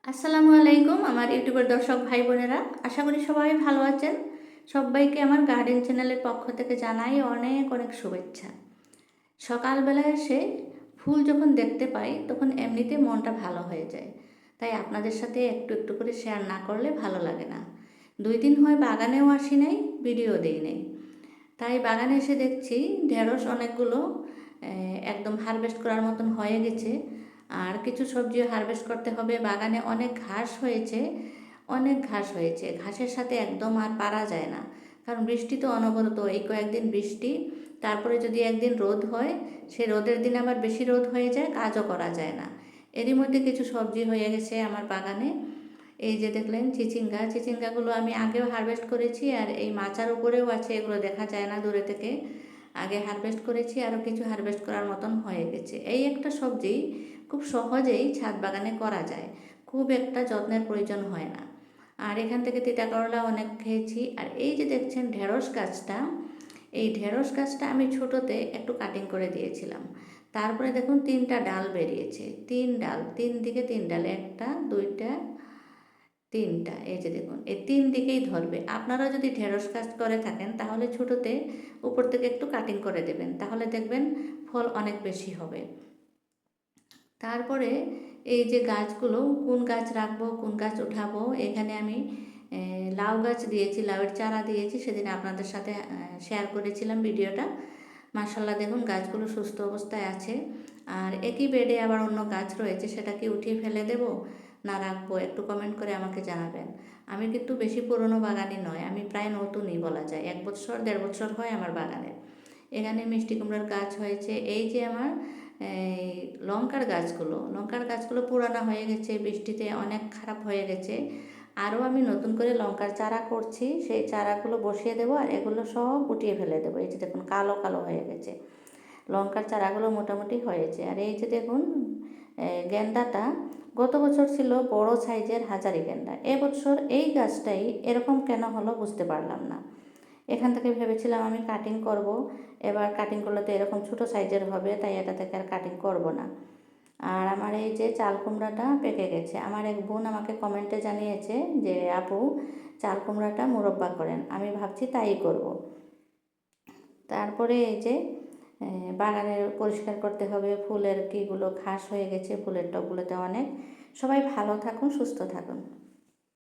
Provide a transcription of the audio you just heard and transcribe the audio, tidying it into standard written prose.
আসসালামু আলাইকুম আমার ইউটিউবের দর্শক ভাই বোনেরা, আশা করি সবাই ভালো আছেন। সবাইকে আমার গার্ডেন চ্যানেলের পক্ষ থেকে জানাই অনেক অনেক শুভেচ্ছা। সকালবেলা এসে ফুল যখন দেখতে পাই তখন এমনিতে মনটা ভালো হয়ে যায়। তাই আপনাদের সাথে একটু একটু করে শেয়ার না করলে ভালো লাগে না। 2 দিন হয় বাগানেও আসি নাই, ভিডিও দিই নাই। তাই বাগানে এসে দেখছি ঢেঁড়স অনেকগুলো একদম হারভেস্ট করার মতন হয়ে গেছে। আর কিছু সবজিও হারভেস্ট করতে হবে। বাগানে অনেক ঘাস হয়েছে, অনেক ঘাস হয়েছে। ঘাসের সাথে একদম আর পারা যায় না, কারণ বৃষ্টি তো অনবরত। এই কয়েকদিন বৃষ্টি, তারপরে যদি একদিন রোদ হয়, সে রোদের দিন আবার বেশি রোদ হয়ে যায়, কাজও করা যায় না। এরই মধ্যে কিছু সবজি হয়ে গেছে আমার বাগানে। এই যে দেখলেন চিচিঙ্গাগুলো আমি আগেও হারভেস্ট করেছি, আর এই মাচার উপরেও আছে, এগুলো দেখা যায় না দূরে থেকে। আগে হারভেস্ট করেছি, আরও কিছু হারভেস্ট করার মতন হয়ে গেছে। এই একটা সবজি খুব সহজেই ছাদ বাগানে করা যায়, খুব একটা যত্নের প্রয়োজন হয় না। আর এখান থেকে তিতা করলা অনেক খেয়েছি। আর এই যে দেখছেন ঢেঁড়স গাছটা, এই ঢেঁড়স গাছটা আমি ছোটোতে একটু কাটিং করে দিয়েছিলাম। তারপরে দেখুন 3টা ডাল বেরিয়েছে, 3 ডাল, 3 দিকে 3 ডাল, 1টা 2টা 3টা। এই যে দেখুন, এই 3 দিকেই ধরবে। আপনারা যদি ঢেঁড়স গাছ করে থাকেন তাহলে ছোটোতে উপর থেকে একটু কাটিং করে দেবেন, তাহলে দেখবেন ফল অনেক বেশি হবে। তারপরে এই যে গাছগুলো, কোন গাছ রাখবো কোন গাছ উঠাবো, এখানে আমি লাউ গাছ দিয়েছি, লাউয়ের চারা দিয়েছি, সেদিন আপনাদের সাথে শেয়ার করেছিলাম ভিডিওটা। মাশাল্লাহ দেখুন গাছগুলো সুস্থ অবস্থায় আছে। আর একই বেডে আবার অন্য গাছ রয়েছে, সেটা কি উঠিয়ে ফেলে দেব না রাখবো, একটু কমেন্ট করে আমাকে জানাবেন। আমি কিন্তু বেশি পুরনো বাগানি নয়, আমি প্রায় নতুনই বলা যায়, 1 বছর 1.5 বছর হয় আমার বাগানে। এখানে মিষ্টি কুমড়ার গাছ হয়েছে। এই যে আমার এই লঙ্কার গাছগুলো পুরানো হয়ে গেছে, বৃষ্টিতে অনেক খারাপ হয়ে গেছে। আরও আমি নতুন করে লঙ্কার চারা করছি, সেই চারাগুলো বসিয়ে দেবো, আর এগুলো সব উঠিয়ে ফেলে দেবো। এই যে দেখুন কালো কালো হয়ে গেছে, লঙ্কার চারাগুলো মোটামুটি হয়েছে। আর এই যে দেখুন গেন্দাটা গত বছর ছিল বড় সাইজের হাজারি গেন্দা, এবছর এই গাছটাই এরকম কেন হলো বুঝতে পারলাম না। এখান থেকে ভেবেছিলাম আমি কাটিং করব, এবার কাটিং করলে তো এরকম ছোটো সাইজের হবে, তাই এটা থেকে আর কাটিং করব না। আর আমার এই যে চাল কুমড়াটা পেকে গেছে। আমার এক বোন আমাকে কমেন্টে জানিয়েছে যে আপু চাল কুমড়াটা মুরব্বা করেন, আমি ভাবছি তাই করব। তারপরে এই যে বাগানের পরিষ্কার করতে হবে, ফুলের কীগুলো ঘাস হয়ে গেছে, ফুলের টবগুলোতে অনেক। সবাই ভালো থাকুন, সুস্থ থাকুন।